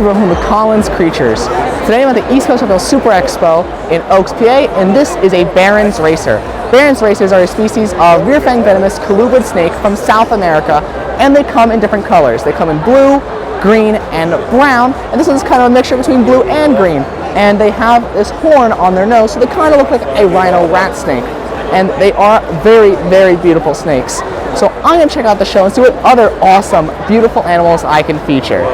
we're from the Collins Creatures. Today I'm at the East Coast Reptile Super Expo in Oaks, PA, and this is a Barron's Racer. Barron's Racers are a species of rear-fang venomous colubrid snake from South America, and they come in different colors. They come in blue, green, and brown, and this one's kind of a mixture between blue and green. And they have this horn on their nose, so they kind of look like a rhino rat snake. And they are very, very beautiful snakes. So I'm going to check out the show and see what other awesome, beautiful animals I can feature.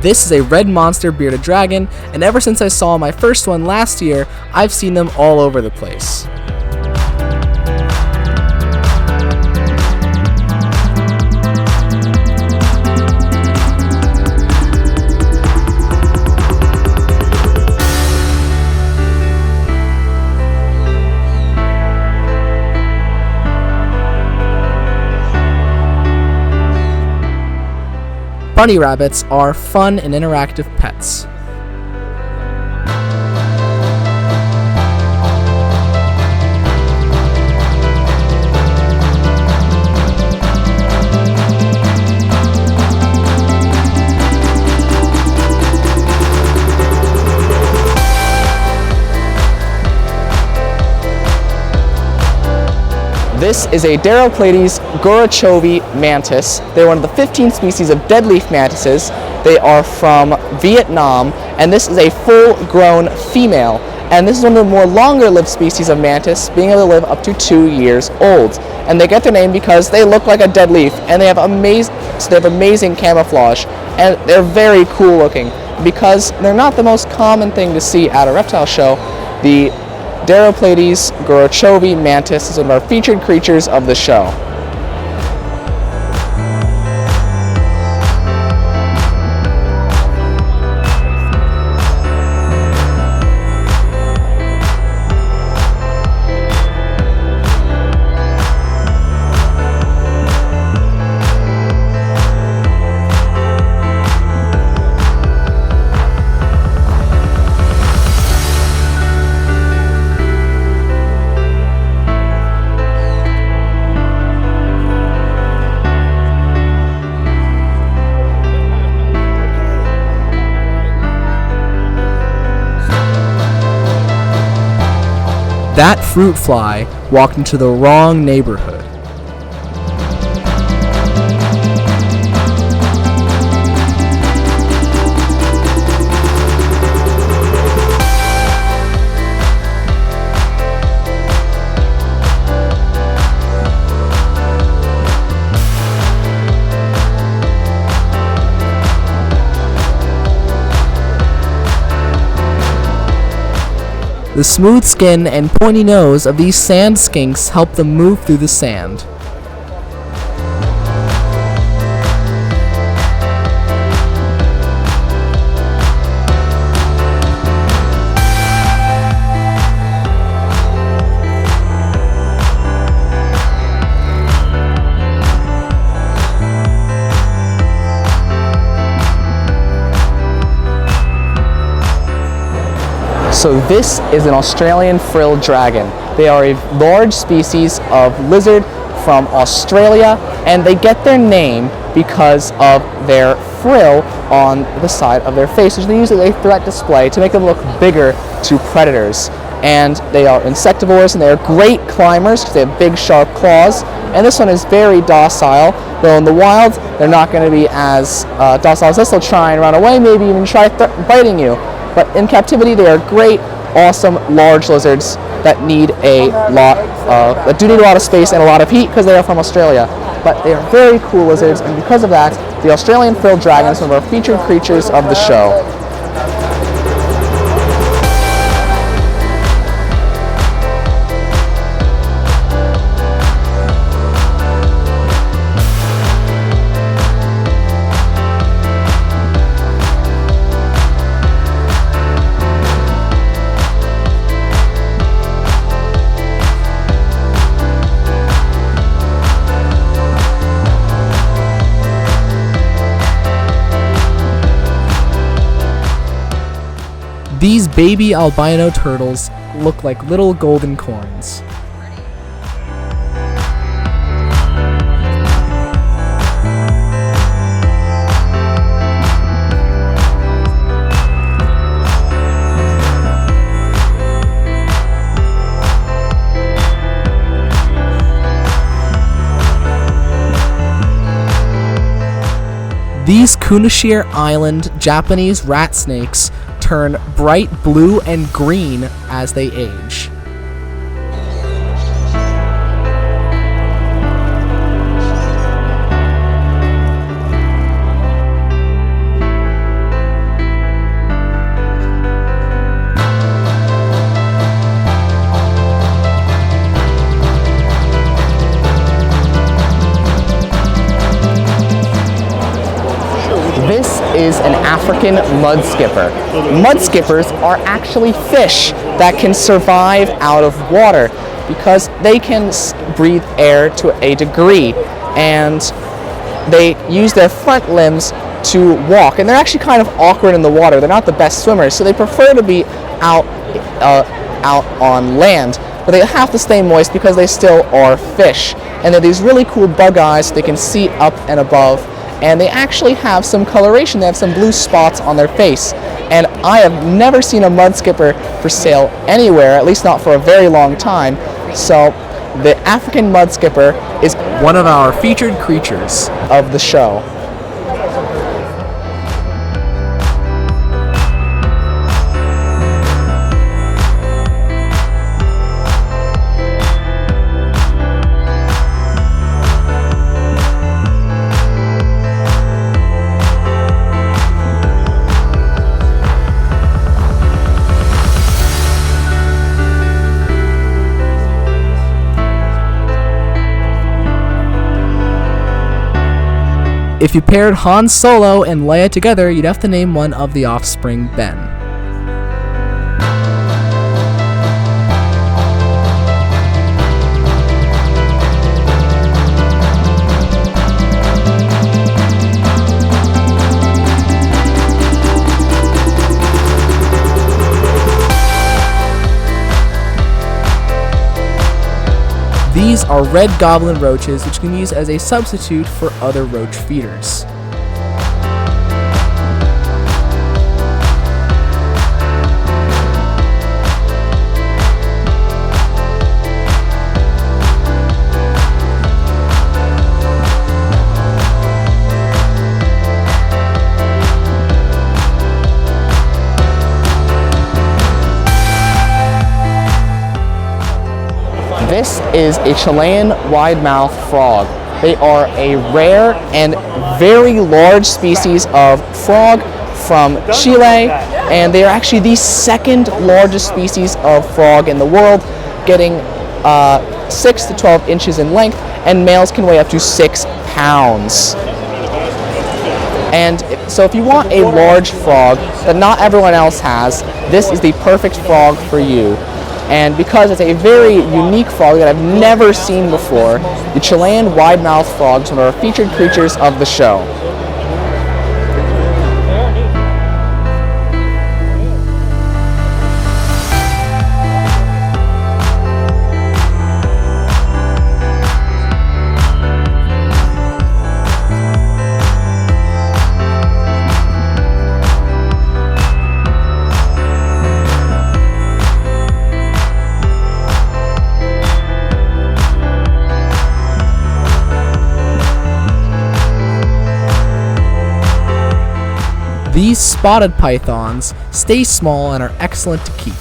This is a red monster bearded dragon, and ever since I saw my first one last year, I've seen them all over the place. Bunny rabbits are fun and interactive pets. This is a Daroplates gorochovi mantis. They're one of the 15 species of deadleaf mantises. They are from Vietnam, and this is a full-grown female. And this is one of the more longer-lived species of mantis, being able to live up to 2 years old. And they get their name because they look like a dead leaf, and they have amazing camouflage, and they're very cool looking. Because they're not the most common thing to see at a reptile show, the Daroplates gorochovi mantis is one of our featured creatures of the show. That fruit fly walked into the wrong neighborhood. The smooth skin and pointy nose of these sand skinks help them move through the sand. So this is an Australian frilled dragon. They are a large species of lizard from Australia, and they get their name because of their frill on the side of their face, which they use as a threat display to make them look bigger to predators. And they are insectivores, and they are great climbers because they have big sharp claws. And this one is very docile, though in the wild they're not going to be as docile as this. They'll try and run away, maybe even try biting you. But in captivity, they are great, awesome, large lizards that do need a lot of space and a lot of heat because they are from Australia. But they are very cool lizards, and because of that, the Australian frilled dragon is one of our featured creatures of the show. These baby albino turtles look like little golden corns. These Kunashir Island Japanese rat snakes turn bright blue and green as they age. This is an African mudskipper. Mudskippers are actually fish that can survive out of water because they can breathe air to a degree, and they use their front limbs to walk. And they're actually kind of awkward in the water. They're not the best swimmers, so they prefer to be out on land. But they have to stay moist because they still are fish. And they're these really cool bug eyes so they can see up and above. And they actually have some coloration. They have some blue spots on their face. And I have never seen a mudskipper for sale anywhere, at least not for a very long time. So the African mudskipper is one of our featured creatures of the show. If you paired Han Solo and Leia together, you'd have to name one of the offspring Ben. These are red goblin roaches, which can be used as a substitute for other roach feeders. This is a Chilean wide-mouthed frog. They are a rare and very large species of frog from Chile, and they are actually the second largest species of frog in the world, getting 6 to 12 inches in length, and males can weigh up to 6 pounds. And so if you want a large frog that not everyone else has, this is the perfect frog for you. And because it's a very unique frog that I've never seen before, the Chilean wide-mouthed frog is one of our featured creatures of the show. These spotted pythons stay small and are excellent to keep.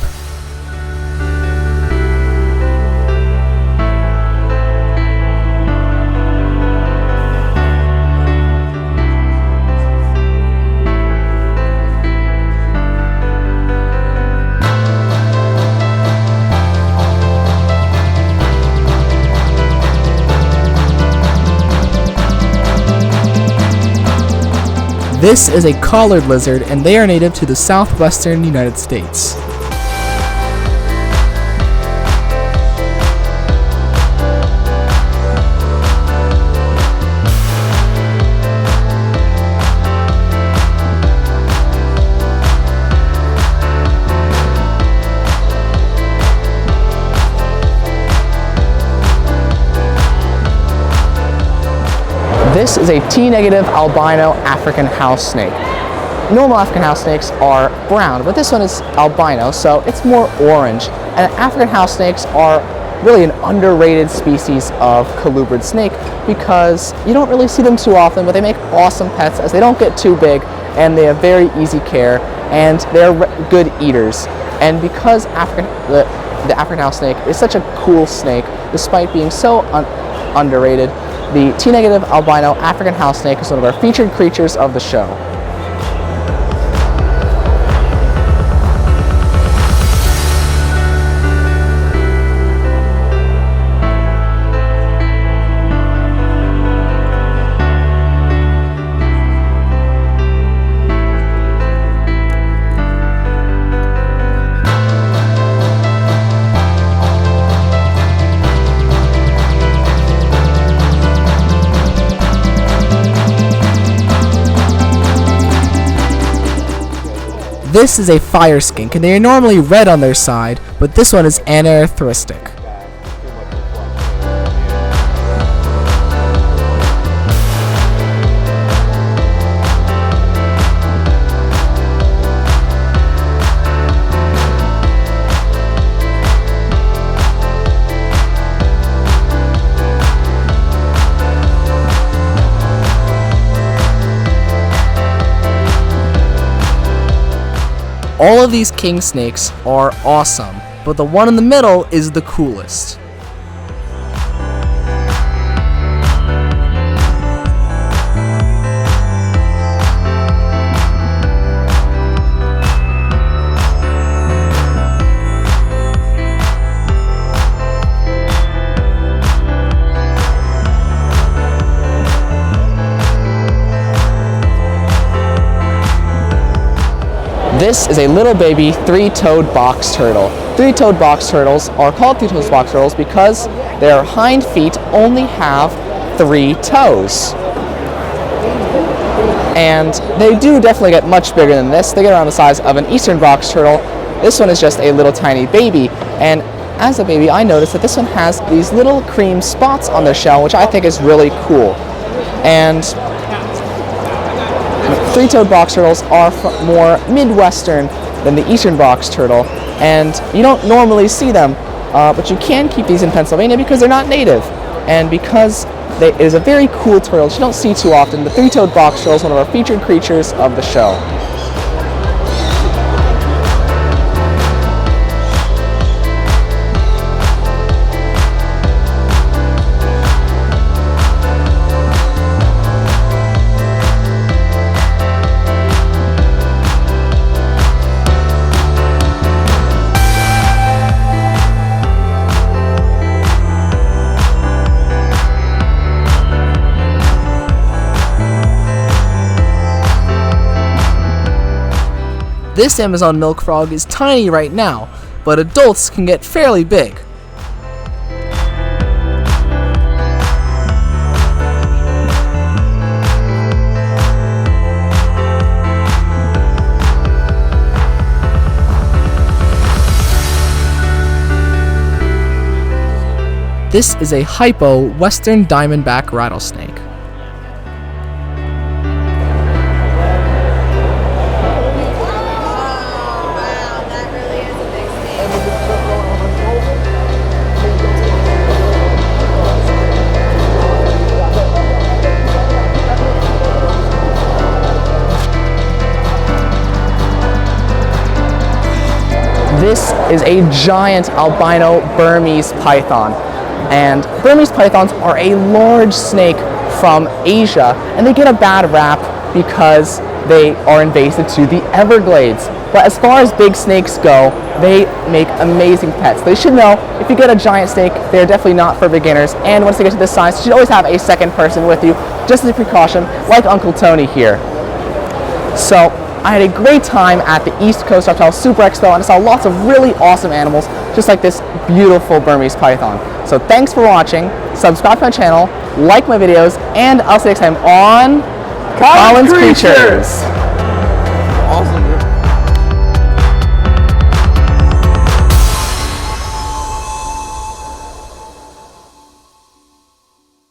This is a collared lizard, and they are native to the southwestern United States. This is a T-negative albino African house snake. Normal African house snakes are brown, but this one is albino, so it's more orange. And African house snakes are really an underrated species of colubrid snake because you don't really see them too often, but they make awesome pets as they don't get too big and they have very easy care and they're good eaters. And because the African house snake is such a cool snake, despite being so underrated, the T-negative albino African house snake is one of our featured creatures of the show. This is a fire skink, and they are normally red on their side, but this one is anerythristic. All of these king snakes are awesome, but the one in the middle is the coolest. This is a little baby three-toed box turtle. Three-toed box turtles are called three-toed box turtles because their hind feet only have 3 toes. And they do definitely get much bigger than this. They get around the size of an eastern box turtle. This one is just a little tiny baby. And as a baby, I noticed that this one has these little cream spots on their shell, which I think is really cool. And three-toed box turtles are more Midwestern than the eastern box turtle, and you don't normally see them, but you can keep these in Pennsylvania because they're not native. And because it is a very cool turtle that you don't see too often, the three-toed box turtle is one of our featured creatures of the show. This Amazon milk frog is tiny right now, but adults can get fairly big. This is a hypo western diamondback rattlesnake. This is a giant albino Burmese python. And Burmese pythons are a large snake from Asia, and they get a bad rap because they are invasive to the Everglades. But as far as big snakes go, they make amazing pets. They should know, if you get a giant snake, they're definitely not for beginners, and once they get to this size, you should always have a second person with you, just as a precaution, like Uncle Tony here. So, I had a great time at the East Coast Reptile Super Expo, and I saw lots of really awesome animals, just like this beautiful Burmese python. So thanks for watching, subscribe to my channel, like my videos, and I'll see you next time on Colin's Creatures.